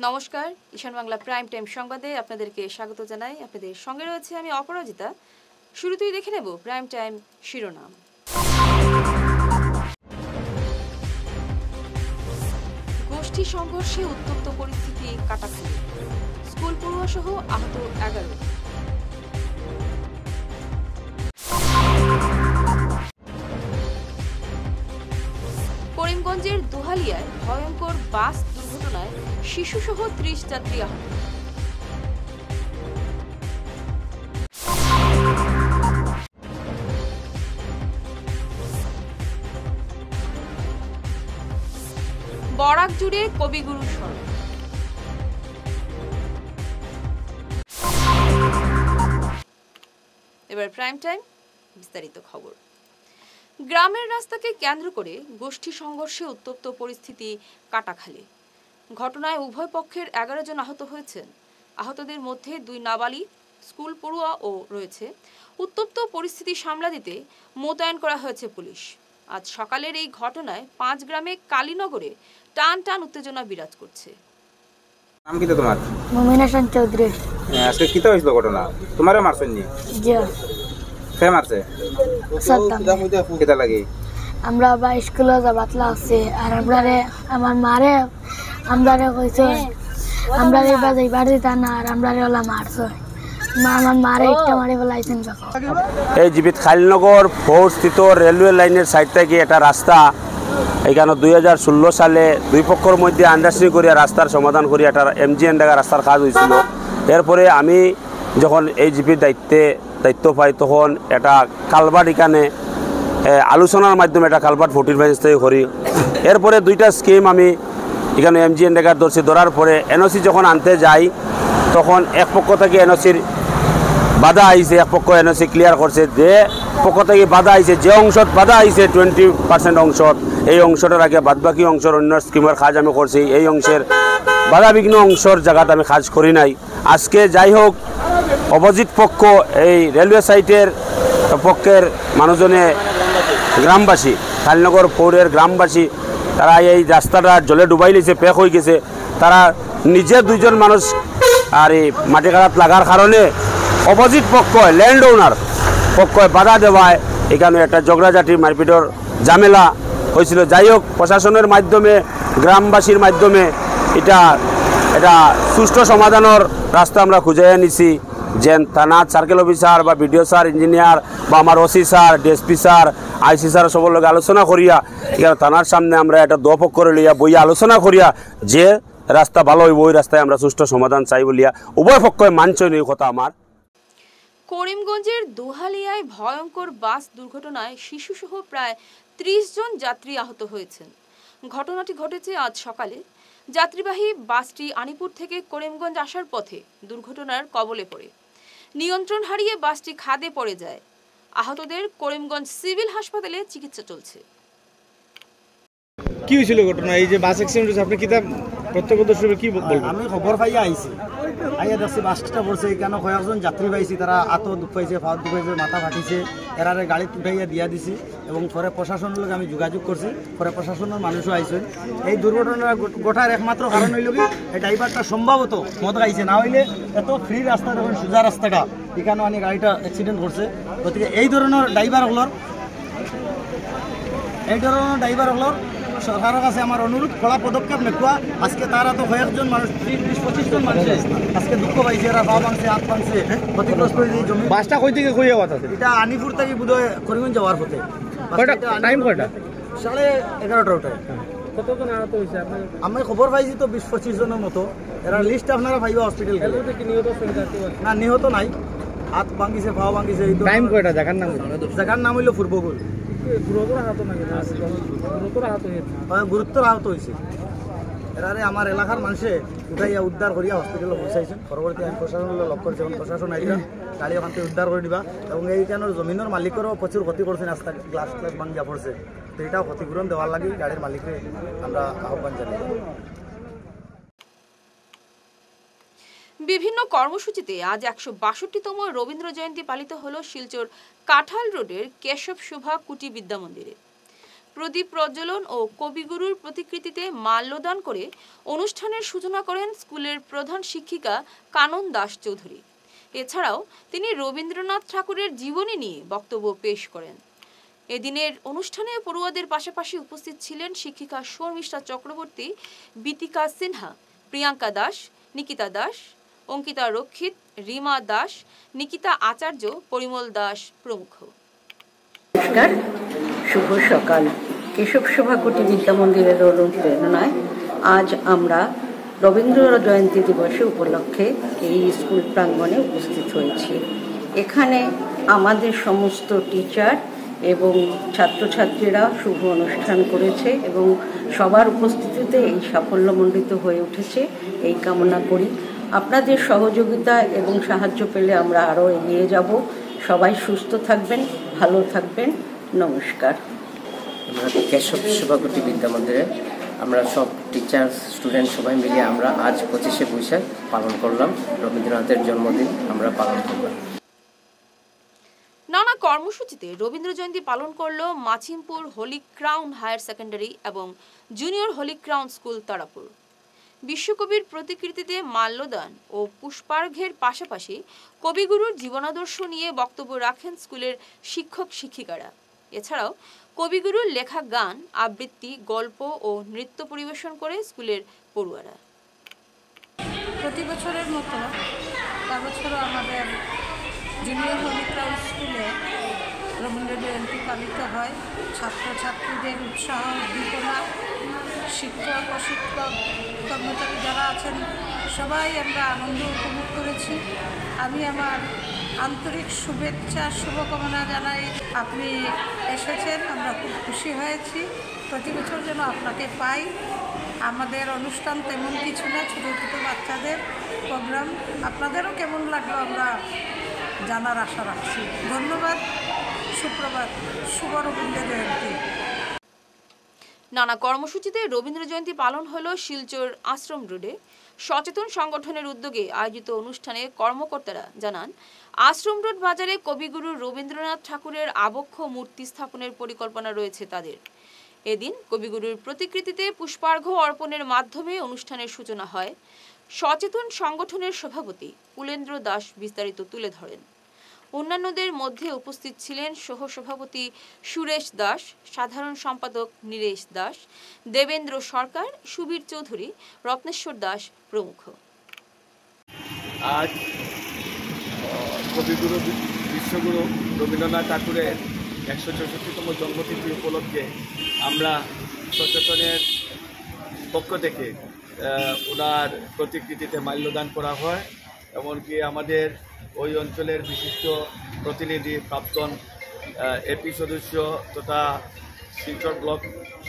নমস্কার, ঈশান Bangla prime time সংবাদে আপনাদেরকে স্বাগত জানাই। আপনাদের সঙ্গে রয়েছে আমি অপরাজিতা। শুরুতেই দেখে নেব প্রাইম টাইম শিরোনাম। গোষ্ঠী সংঘর্ষে উত্তপ্ত পরিস্থিতি কাটাখালী, স্কুল পড়ুয়া সহ আহত 11। করিমগঞ্জের দুহালিয়ায় ভয়ঙ্কর বাস দুর্ঘটনায় শিশুসহ 30 যাত্রী আহত। বরাক জুড়ে কবিগুরু সড়ক। এবার প্রাইম টাইম বিস্তারিত খবর। গ্রামের রাস্তাকে কেন্দ্র করে গোষ্ঠী সংঘর্ষে উত্তপ্ত পরিস্থিতি কাটাখালী। ঘটনায় উভয় পক্ষের 11 জন আহত হয়েছেন। আহতদের মধ্যে 2 নাবালিগ স্কুল পড়ুয়াও রয়েছে। উত্তপ্ত পরিস্থিতি সামলা দিতে মোতায়েন করা হয়েছে পুলিশ। আজ সকালের এই ঘটনায় 5 গ্রামে কালীনগরে টান টান উত্তেজনা বিরাজ করছে। নাম কি তোমার? মুমিনা শান চৌধুরী। আজকে কি হয়েছিল ঘটনা? তোমারে মারছেন নি? জি। কে মারছে? সাদ্দাম। কেটা লাগে? আমরা বা স্কুলে যাবাতলা আছে আর আমার মারে আমরারে কইছে আমরারে বাজাই বাড়ি তা না আর আমরারে ওলা মারছে। আমার মারে একটা মারি ফেলাইছেন যখন। এই জীবিত খালিনগর ফোর্স্থিত রেলওয়ে লাইনের সাইড থেকে একটা রাস্তা এখানে 2016 সালে দুই পক্ষের মধ্যে আন্ডারস্ট্যান্ডিং করিয়া রাস্তার সমাধান করিয়া একটা MGN ডাকা রাস্তার কাজ হয়েছিল। এরপরে আমি যখন এই জিপির দায়িত্ব পাই তখন একটা কালভার্ট এখানে আলোচনার মাধ্যমে একটা কালভার্ট 45 থেকে করি। এরপরে 2টা স্কিম আমি এখানে MGN ডাকার ধরার পরে NOC যখন আনতে যাই তখন এক পক্ষ থেকে NOCর বাধা আইছে, এক পক্ষ NOC ক্লিয়ার করছে যে পক্ষ থেকে বাধা আইছে, যে অংশত বাধা আইছে 20% অংশত, এই অংশটার আগে বাদবাকি অংশের অন্য স্কিমের কাজ আমি করছি। এই অংশের বাধাবিঘ্ন অংশের জায়গাতে আমি কাজ করি নাই। আজকে যাই হোক অপোজিট পক্ষ এই রেলওয়ে সাইটের পক্ষের মানুষজনে গ্রামবাসী খালিনগর পৌরের গ্রামবাসী তারা এই রাস্তাটা জলে ডুবাই লিছে, প্যাক হয়ে গেছে। তারা নিজে 2 জন মানুষ আর এই মাটি কাটাত লাগার কারণে অপোজিট পক্ষ ল্যান্ড ওনার পক্ষ বাধা দেওয়ায় এখানে একটা ঝগড়াঝাটি মারপিটর ঝামেলা হয়েছিল। যাই হোক প্রশাসনের মাধ্যমে গ্রামবাসীর মাধ্যমে এটা সুষ্ঠু সমাধানের রাস্তা আমরা খুঁজে নিছি। যে থানা সার্কেল অফিসার বা বিডিও স্যার, ইঞ্জিনিয়ার বা আমার OC sir, DSP sir, IC sir সবার লগে আলোচনা করিয়া এখানে থানার সামনে আমরা একটা দোপক্ষ করে লইয়া বইয়া আলোচনা করিয়া যে রাস্তা ভালো হইব ওই রাস্তায় আমরা সুষ্ঠু সমাধান চাই বলিয়া উভয় পক্ষে মানছে এই কথা আমার। করিমগঞ্জের দুহালিয়ায় ভয়ঙ্কর বাস দুর্ঘটনায় শিশুসহ প্রায় 30 জন যাত্রী আহত হয়েছেন। ঘটনাটি ঘটেছে আজ সকালে। যাত্রীবাহী বাসটি আনিপুর থেকে করিমগঞ্জ আসার পথে দুর্ঘটনার কবলে পড়ে নিয়ন্ত্রণ হারিয়ে বাসটি খাদে পড়ে যায়। আহতদের করিমগঞ্জ সিভিল হাসপাতালে চিকিৎসা চলছে। কি হয়েছিল ঘটনা? এই যে বাস অ্যাক্সিডেন্ট হয়েছে, আপনি কি তা প্রত্যক্ষদর্শী কি বলবেন? আমি খবর পাইয়া আইছি, আইয়া দেখছি বাসটা পড়ছে। কেন কয়েকজন যাত্রী পাইছি, তারা হাতও দুঃখ পাইছে, পাও দুঃখ পাইছে, মাথা ফাটিছে। এরারে গাড়ি উঠাইয়া দিয়া দিছি এবং পরে প্রশাসনের লগে আমি যোগাযোগ করছি। পরে প্রশাসনের মানুষও আইসেন। এই দুর্ঘটনা ঘটার একমাত্র কারণ হইল কি, এই ড্রাইভারটা সম্ভবত মদ খাইছে, না হইলে এত ফ্রি রাস্তা যখন সোজা রাস্তাটা এখানেও আনি গাড়িটা অ্যাক্সিডেন্ট করছে। গতিকে এই ধরনের ড্রাইভারগুলোর সরকারের কাছে আমার অনুরোধ, কড়া পদক্ষেপ নেওয়া। আজকে তারা তো কয়েকজন মানুষ 20-25 জন মানুষ আজকে দুঃখ পাইছে, এরা পা ভাঙছে, হাত ভাঙছে, ক্ষতিগ্রস্ত হয়েছে জমি। বাসটা কই থেকে কই যাওয়া? এটা আনিপুর থেকে বোধহয় করিমগঞ্জ যাওয়ার পথে। টাইম কয়টা? 11:30 ওটায়। কতজন আহত হয়েছে? আমি খবর পাইছি তো 20-25 জনের মতো। এরা লিস্ট আপনারা পাইবা হসপিটাল গেলে। না, নিহত নাই, হাত ভাঙিছে, পা ভাঙিছে। টাইম কয়টা? জায়গার নাম হইল পূর্বগুল। গুরুতর আহত হয়েছে। এরারে আমার এলাকার মানুষে উঠাইয়া উদ্ধার করিয়া হসপিটালে পৌঁছাইছেন। পরবর্তী আমি প্রশাসনের লক্ষ্য করছি, এবং প্রশাসন আইয়া গাড়ি ওখান থেকে উদ্ধার করে দিবা। এবং এইখানের জমিনের মালিকেরও প্রচুর ক্ষতি করছেন, রাস্তা গ্লাস ভাঙিয়া পড়ছে। তো এটাও ক্ষতিপূরণ দেওয়ার লাগে গাড়ির মালিককে আমরা আহ্বান জানাই। বিভিন্ন কর্মসূচিতে আজ 162তম রবীন্দ্র জয়ন্তী পালিত হল শিলচর কাঁঠাল রোডের কেশব শোভা কুটি বিদ্যা মন্দিরে। প্রদীপ প্রজ্বলন ও কবিগুরুর প্রতিকৃতিতে মাল্যদান করে অনুষ্ঠানের সূচনা করেন স্কুলের প্রধান শিক্ষিকা কানন দাস চৌধুরী। এছাড়াও তিনি রবীন্দ্রনাথ ঠাকুরের জীবনী নিয়ে বক্তব্য পেশ করেন। এদিনের অনুষ্ঠানে পড়ুয়াদের পাশাপাশি উপস্থিত ছিলেন শিক্ষিকা শর্মিষ্ঠা চক্রবর্তী, বিতিকা সিনহা, প্রিয়াঙ্কা দাস, নিকিতা দাস, অঙ্কিতা রক্ষিত, রিমা দাস, নিকিতা আচার্য, পরিমল দাস প্রমুখ। নমস্কার, শুভ সকাল। কেশব সভাকুটি বিদ্যা মন্দিরের অনুপ্রেরণায় আজ আমরা রবীন্দ্র জয়ন্তী দিবসে উপলক্ষে এই স্কুল প্রাঙ্গণে উপস্থিত হয়েছি। এখানে আমাদের সমস্ত টিচার এবং ছাত্রছাত্রীরা শুভ অনুষ্ঠান করেছে এবং সবার উপস্থিতিতে এই সাফল্যমণ্ডিত হয়ে উঠেছে এই কামনা করি। আপনাদের সহযোগিতা এবং সাহায্য পেলে আমরা আরও এগিয়ে যাব। সবাই সুস্থ থাকবেন, ভালো থাকবেন। নমস্কার। আমরা কেশব সভাকুটি বিদ্যা মন্দিরে আমরা সব টিচার স্টুডেন্ট সবাই মিলে আমরা আজ 25শে বৈশাখ পালন করলাম। রবীন্দ্রনাথের জন্মদিন আমরা পালন করলাম। নানা কর্মসূচিতে রবীন্দ্র জয়ন্তী পালন করল Machhimpur Holy Crown Higher Secondary এবং Junior Holy Crown School Tarapur. বিশ্বকবির প্রতিকৃতিতে মাল্যদান ও পুষ্পার্ঘ্যের পাশাপাশি কবিগুরুর জীবনাদর্শ নিয়ে বক্তব্য রাখেন স্কুলের শিক্ষক শিক্ষিকারা। এছাড়াও কবিগুরুর লেখা গান, আবৃত্তি, গল্প ও নৃত্য পরিবেশন করে স্কুলের পড়ুয়ারা। প্রতি বছরের মতো এবছরও আমাদের জুনিয়র হোলি ক্রাউন স্কুলে রবীন্দ্র জয়ন্তী পালিত হয়। ছাত্রছাত্রীদের উৎসাহ, উদ্দীপনা, শিক্ষক অশিক্ষক কর্মচারী যারা আছেন সবাই আমরা আনন্দ উপভোগ করেছি। আমি আমার আন্তরিক শুভেচ্ছা শুভকামনা জানাই। আপনি এসেছেন, আমরা খুব খুশি হয়েছি। প্রতি বছর যেন আপনাকে পাই। আমাদের অনুষ্ঠান তেমন কিছু না, ছোটো ছোটো বাচ্চাদের প্রোগ্রাম। আপনাদেরও কেমন লাগলো আমরা জানার আশা রাখছি। ধন্যবাদ। সুপ্রভাত, শুভ রবীন্দ্র জয়ন্তী। নানা কর্মসূচিতে রবীন্দ্র জয়ন্তী পালন হলো শিলচর আশ্রম রোডে। সচেতন সংগঠনের উদ্যোগে আয়োজিত অনুষ্ঠানে কর্মকর্তারা জানান, আশ্রম রোড বাজারে কবিগুরু রবীন্দ্রনাথ ঠাকুরের আবক্ষ মূর্তি স্থাপনের পরিকল্পনা রয়েছে তাদের। এদিন কবিগুরুর প্রতিকৃতিতে পুষ্পার্ঘ্য অর্পণের মাধ্যমে অনুষ্ঠানের সূচনা হয়। সচেতন সংগঠনের সভাপতি কুলেন্দ্র দাস বিস্তারিত তুলে ধরেন। অন্যান্যদের মধ্যে উপস্থিত ছিলেন সহসভাপতি সুরেশ দাস, সাধারণ সম্পাদক নীরেশ দাস, দেবেন্দ্র সরকার, সুবীর চৌধুরী, রত্নেশ্বর দাস প্রমুখ। আজ কবিগুরু বিশ্বগুরু রবীন্দ্রনাথ ঠাকুরের 164তম জন্মতিথি উপলক্ষে আমরা সচেতনের পক্ষ থেকে ওনার প্রতিকৃতিতে মাল্যদান করা হয়। এমনকি আমাদের ওই অঞ্চলের বিশিষ্ট প্রতিনিধি, প্রাক্তন এপি সদস্য তথা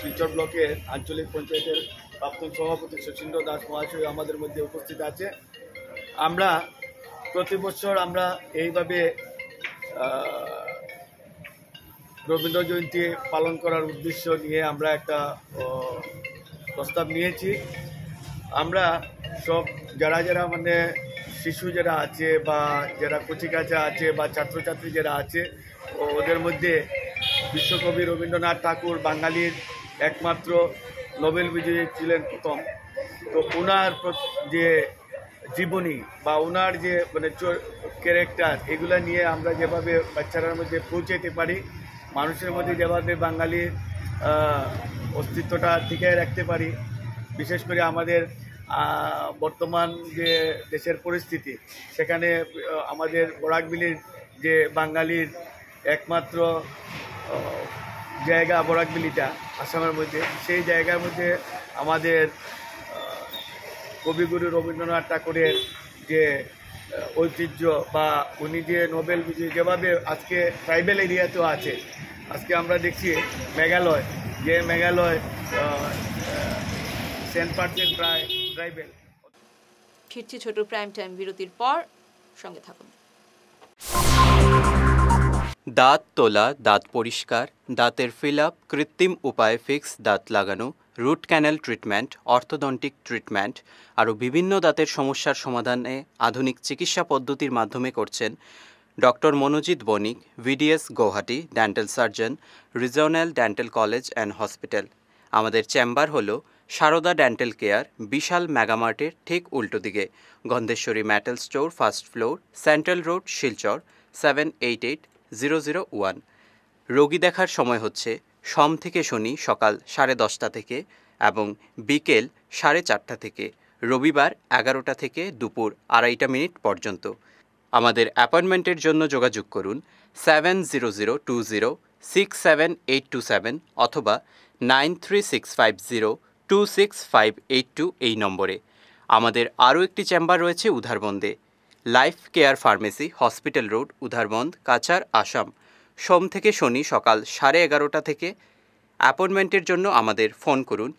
শিলচর ব্লকের আঞ্চলিক পঞ্চায়েতের প্রাক্তন সভাপতি শচীন্দ্র দাস মহাশয় আমাদের মধ্যে উপস্থিত আছে। আমরা প্রতি বছর আমরা এইভাবে রবীন্দ্র জয়ন্তী পালন করার উদ্দেশ্য নিয়ে আমরা একটা প্রস্তাব নিয়েছি। আমরা সব যারা মানে শিশু যারা আছে বা যারা কচিকাঁচা আছে বা ছাত্রছাত্রী যারা আছে, ওদের মধ্যে বিশ্বকবি রবীন্দ্রনাথ ঠাকুর বাঙালির একমাত্র নোবেল বিজয়ী ছিলেন প্রথম। তো ওনার যে জীবনী বা ওনার যে মানে ক্যারেক্টার, এগুলো নিয়ে আমরা যেভাবে বাচ্চাদের মধ্যে পৌঁছাতে পারি, মানুষের মধ্যে যেভাবে বাঙালির অস্তিত্বটা টিকিয়ে রাখতে পারি, বিশেষ করে আমাদের বর্তমান যে দেশের পরিস্থিতি, সেখানে আমাদের বরাকবিলির যে বাঙালির একমাত্র জায়গা বরাকবিলিটা আসামের মধ্যে, সেই জায়গার মধ্যে আমাদের কবিগুরু রবীন্দ্রনাথ ঠাকুরের যে ঐতিহ্য বা উনি যে নোবেল বিজয়ী, যেভাবে আজকে ট্রাইবেল এরিয়াতেও আছে। আজকে আমরা দেখছি মেঘালয়, যে মেঘালয় 10% প্রায় ট্রাইবেল। ফিরছি ছোট প্রাইম টাইম বিরতির পর, সঙ্গে থাকুন। দাঁত তোলা, দাঁত পরিষ্কার, দাঁতের ফিল আপ, কৃত্রিম উপায়ে ফিক্স দাঁত লাগানো, root canal treatment, orthodontic treatment আরও বিভিন্ন দাঁতের সমস্যার সমাধানে আধুনিক চিকিৎসা পদ্ধতির মাধ্যমে করছেন doctor Monojit Banik, VDS Guwahati, dental surgeon, regional dental college and hospital. আমাদের চেম্বার হলো সারদা ডেন্টাল কেয়ার, বিশাল মেগামার্টের ঠিক উল্টো দিকে, Gandheswari metal store, first floor, central road, Silchar 788001। রোগী দেখার সময় হচ্ছে সোম থেকে শনি সকাল 10:30 থেকে এবং বিকেল 4:30 থেকে, রবিবার 11টা থেকে দুপুর 2:30 পর্যন্ত। আমাদের অ্যাপয়েন্টমেন্টের জন্য যোগাযোগ করুন 7002067827 অথবা 9365026582 এই নম্বরে। আমাদের আরও একটি চেম্বার রয়েছে উধারবন্দে, Life Care Pharmacy, hospital road, Udharbond, Cachar, Assam, সোম থেকে শনি সকাল 11:30 থেকে। অ্যাপয়েন্টমেন্টের জন্য আমাদের ফোন করুন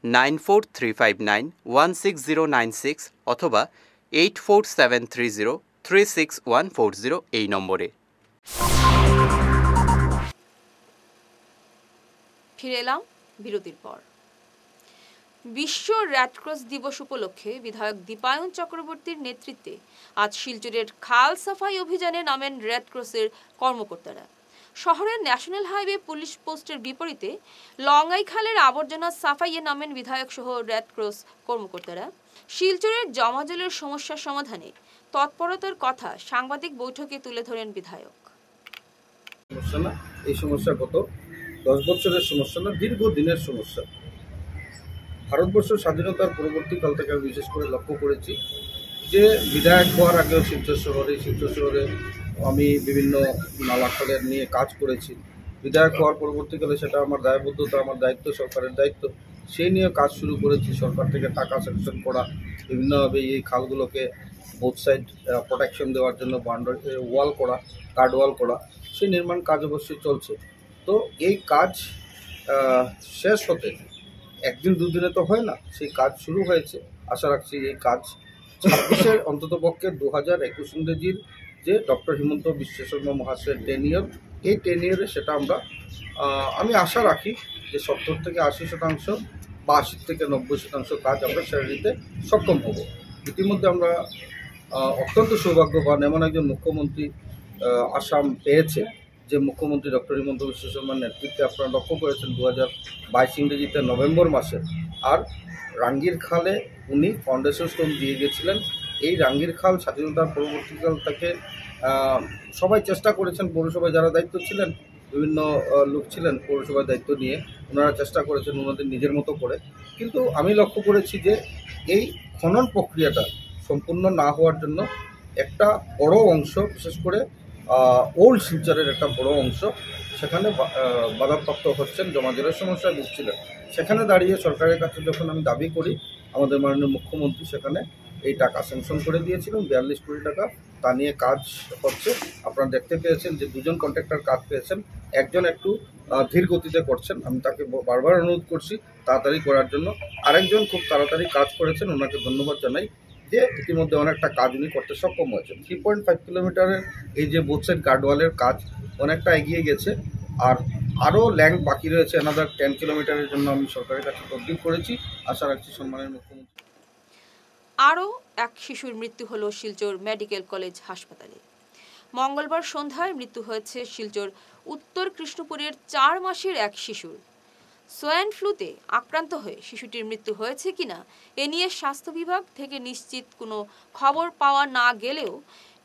9435916096 অথবা 8473036140 এই নম্বরে। ফিরে এলাম বিরতির পর। বিশ্ব রেডক্রস দিবস উপলক্ষে বিধায়ক দীপায়ন চক্রবর্তীর নেতৃত্বে আজ শিলচরের খাল সাফাই অভিযানে নামেন রেডক্রসের কর্মকর্তারা। শহরের ন্যাশনাল হাইওয়ে পুলিশ পোস্টের বিপরীতে লঙ্গাই খালের আবর্জনা সাফাইয়ে নামেন বিধায়ক সহ রেডক্রস কর্মকর্তারা। শিলচরের জমাজলের সমস্যা সমাধানে তৎপরতার কথা সাংবাদিক বৈঠকে তুলে ধরেন বিধায়ক। সমস্যা না, এই সমস্যা গত 10 বছরের সমস্যা না, দীর্ঘদিনের সমস্যা। ভারতবর্ষ স্বাধীনতার পরবর্তীকাল থেকে আমি বিশেষ করে লক্ষ্য করেছি যে বিধায়ক হওয়ার আগেও শিলচর শহরে আমি বিভিন্ন নালাখালের নিয়ে কাজ করেছি। বিধায়ক হওয়ার পরবর্তীকালে সেটা আমার দায়বদ্ধতা, আমার দায়িত্ব, সরকারের দায়িত্ব, সেই নিয়ে কাজ শুরু করেছি। সরকার থেকে টাকা স্যাংশন করা, বিভিন্নভাবে এই খালগুলোকে বোথ সাইড প্রোটেকশন দেওয়ার জন্য বাউন্ডারি ওয়াল করা, গার্ড ওয়াল করা, সেই নির্মাণ কাজ অবশ্যই চলছে। তো এই কাজ শেষ হতে একদিন দুদিনে তো হয় না, সেই কাজ শুরু হয়েছে। আশা রাখছি এই কাজ 26-এর অন্ততপক্ষে 2021 ইংরেজির যে ডক্টর হিমন্ত বিশ্ব শর্মা মহাশয়ের টেনিয়র, এই টেনিয়রে সেটা আমি আশা রাখি যে 70 থেকে 80% বা 80 থেকে 90% কাজ আমরা সেরে নিতে সক্ষম হব। ইতিমধ্যে আমরা অত্যন্ত সৌভাগ্যবান, এমন একজন মুখ্যমন্ত্রী আসাম পেয়েছে যে মুখ্যমন্ত্রী ডক্টর হিমন্ত বিশ্ব শর্মার নেতৃত্বে আপনারা লক্ষ্য করেছেন 2022 ইংরেজিতে নভেম্বর মাসে। আর রাঙ্গির খালে উনি ফাউন্ডেশন স্টোন দিয়ে গেছিলেন। এই রাঙ্গির খাল স্বাধীনতার পরবর্তীকাল থেকে সবাই চেষ্টা করেছেন, পৌরসভায় যারা দায়িত্ব ছিলেন, বিভিন্ন লোক ছিলেন পৌরসভার দায়িত্ব নিয়ে, ওনারা চেষ্টা করেছেন ওনাদের নিজের মতো করে। কিন্তু আমি লক্ষ্য করেছি যে এই খনন প্রক্রিয়াটা সম্পূর্ণ না হওয়ার জন্য একটা বড় অংশ, বিশেষ করে ওল্ড শিলচরের একটা বড় অংশ সেখানে বাধাপ্রাপ্ত হচ্ছেন, জমাজলের সমস্যায় ভুগছিলেন। সেখানে দাঁড়িয়ে সরকারের কাছে যখন আমি দাবি করি, আমাদের মাননীয় মুখ্যমন্ত্রী সেখানে এই টাকা স্যাংশন করে দিয়েছিলেন, 42 কোটি টাকা। তা নিয়ে কাজ হচ্ছে। আপনারা দেখতে পেয়েছেন যে 2জন কন্ট্রাক্টর কাজ পেয়েছেন, একজন একটু ধীর গতিতে করছেন। আমি তাকে বারবার অনুরোধ করছি তাড়াতাড়ি করার জন্য। আরেকজন খুব তাড়াতাড়ি কাজ করেছেন, ওনাকে ধন্যবাদ জানাই যে ইতিমধ্যে অনেকটা কাজ উনি করতে সক্ষম হয়েছেন। 3.5 কিলোমিটারের এই যে বোথ সাইড গার্ডওয়ালের কাজ অনেকটা এগিয়ে গেছে, আর আরও ল্যান্ড বাকি রয়েছে অ্যানাদার 10 কিলোমিটারের জন্য আমি সরকারের কাছে তদবির করেছি। আশা রাখছি সম্মানের মুখ্যমন্ত্রী। আরও এক শিশুর মৃত্যু হলো শিলচর মেডিকেল কলেজ হাসপাতালে। মঙ্গলবার সন্ধ্যায় মৃত্যু হয়েছে শিলচর উত্তর কৃষ্ণপুরের 4 মাসের এক শিশুর। সোয়াইন ফ্লুতে আক্রান্ত হয়ে শিশুটির মৃত্যু হয়েছে কিনা এ নিয়ে স্বাস্থ্য বিভাগ থেকে নিশ্চিত কোনো খবর পাওয়া না গেলেও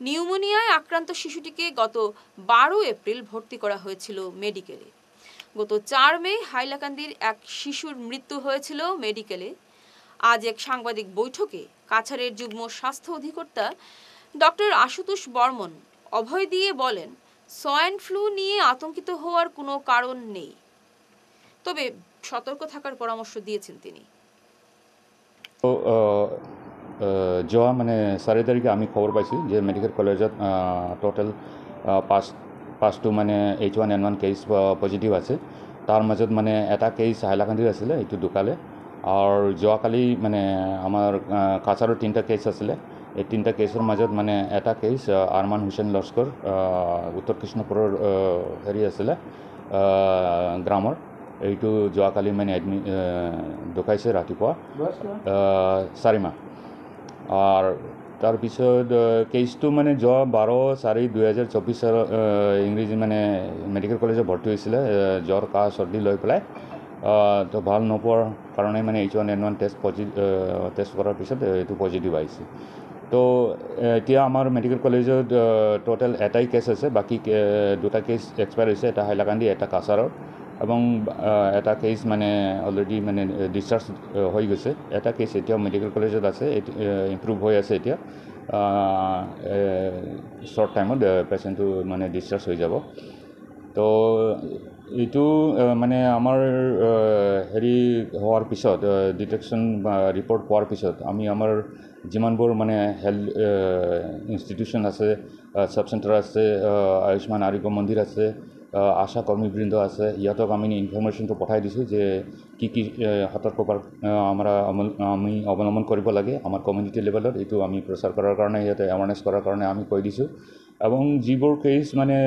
নিউমোনিয়ায় আক্রান্ত শিশুটিকে গত 12 এপ্রিল ভর্তি করা হয়েছিল মেডিকেলে। গত 4 মে হাইলাকান্দির এক শিশুর মৃত্যু হয়েছিল মেডিকেলে। আজ এক সাংবাদিক বৈঠকে কাছাড়ের যুগ্ম স্বাস্থ্য অধিকর্তা ডক্টর আশুতোষ বর্মন অভয় দিয়ে বলেন, সোয়াইন ফ্লু নিয়ে আতঙ্কিত হওয়ার কোনো কারণ নেই, তবে সতর্ক থাকার পরামর্শ দিয়েছেন তিনি। যোৱা 4 তাৰিখে আমি খবৰ পাইছোঁ যে মেডিকেল কলেজত টোটেল 5টো H1N1 কেছ পজিটিভ আছে। তাৰ মাজত এটা কেছ হাইলাকান্দিৰ আছিলে, এইটো ঢুকালে। আৰু যোৱাকালি আমাৰ কাছাৰৰ 3টা কেছ আছিলে। এই 3টা কেছৰ মাজত এটা কেছ আৰমান হুছেইন লস্কৰ উত্তৰ কৃষ্ণপুৰৰ হেৰি আছিলে গ্ৰামৰ। এইটো যোৱাকালি ঢুকাইছে ৰাতিপুৱা 4 মাহ। আৰু তাৰপিছত কেছটো মানে যোৱা 12/4/2024 ইংৰাজী মানে মেডিকেল কলেজত ভৰ্তি হৈছিলে জ্বৰ কাহ চৰ্দি লৈ পেলাই তো ভাল নোপোৱাৰ কাৰণে মানে H1N1 টেষ্ট কৰাৰ পিছত এইটো পজিটিভ আহিছে তো এতিয়া আমাৰ মেডিকেল কলেজত টোটেল এটাই কেছ আছে বাকী দুটা কেছ এক্সপায়াৰ হৈছে এটা হাইলাকান্দি এটা কাছাৰৰ এবং এটা কেছ মানে অলৰেডি মানে ডিসচাৰ্জ হৈ গৈছে এটা কেছ এতিয়া মেডিকেল কলেজত আছে ইমপ্ৰুভ হৈ আছে এতিয়া শৰ্ট টাইমত পেশেন্টটো মানে ডিসচাৰ্জ হৈ যাব তো এইটো মানে আমাৰ হেৰি হোৱাৰ পিছত ডিটেকশ্যন ৰিপৰ্ট পোৱাৰ পিছত আমি আমাৰ যিমানবোৰ মানে হেল্থ ইনষ্টিটিউশ্যন আছে সাব চেণ্টাৰ আছে আয়ুষ্মান আৰোগ্য মন্দিৰ আছে আশা কৰ্মীবৃন্দ আছে ইহঁতক আমি ইনফৰমেশ্যনটো পঠাই দিছোঁ যে কি কি সতৰ্কতা আমি অৱলম্বন কৰিব লাগে আমাৰ কমিউনিটি লেভেলত এইটো আমি প্ৰচাৰ কৰাৰ কাৰণে ইয়াতে এৱাৰনেছ কৰাৰ কাৰণে আমি কৈ দিছোঁ এবং যিবোৰ কেছ মানে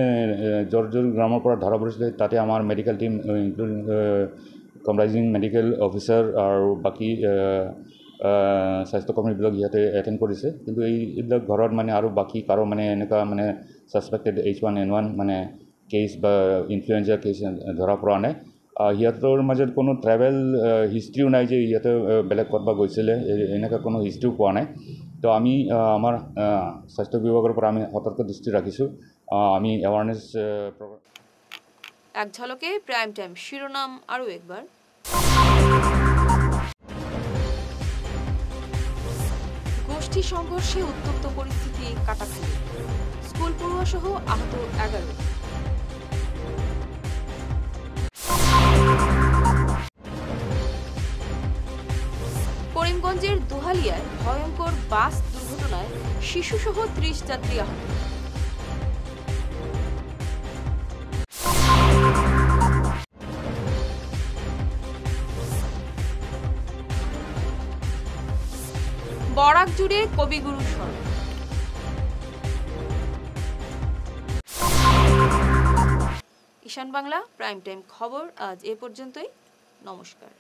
জৰ গ্ৰামৰ পৰা ধৰা পৰিছিলে তাতে আমাৰ medical team including comprising medical officer আৰু বাকী স্বাস্থ্যকৰ্মীবিলাক ইয়াতে এটেণ্ড কৰিছে কিন্তু এইবিলাক ঘৰত মানে আৰু বাকী কাৰো মানে এনেকুৱা মানে ছাছপেক্টেড H1N1 মানে কেছ বা ইনফ্লুৱেঞ্জা কেছ ধৰা পৰা নাই সিহঁতৰ মাজত কোনো ট্ৰেভেল হিষ্ট্ৰীও নাই যে ইয়াতে বেলেগ ক'ৰবাত গৈছিলে এনেকুৱা কোনো হিষ্ট্ৰীও পোৱা নাই তো আমি আমাৰ স্বাস্থ্য বিভাগৰ পৰা আমি সতৰ্ক দৃষ্টি ৰাখিছোঁ আমি এৱাৰনেছ প্ৰগ্ৰাম এক ঝলকে প্রাইম টাইম শিরোনাম আরও একবার গোষ্ঠী সংঘর্ষে উত্তপ্ত পরিস্থিতি কাটাখালী স্কুল পড়ুয়া সহ আহত 11 করিমগঞ্জের দুহালিয়ায় ভয়ঙ্কর বাস দুর্ঘটনায় শিশুসহ 30 যাত্রী আহত বরাক জুড়ে কবিগুরু সড়ক ঈশান বাংলা প্রাইম টাইম খবর আজ এ পর্যন্তই নমস্কার।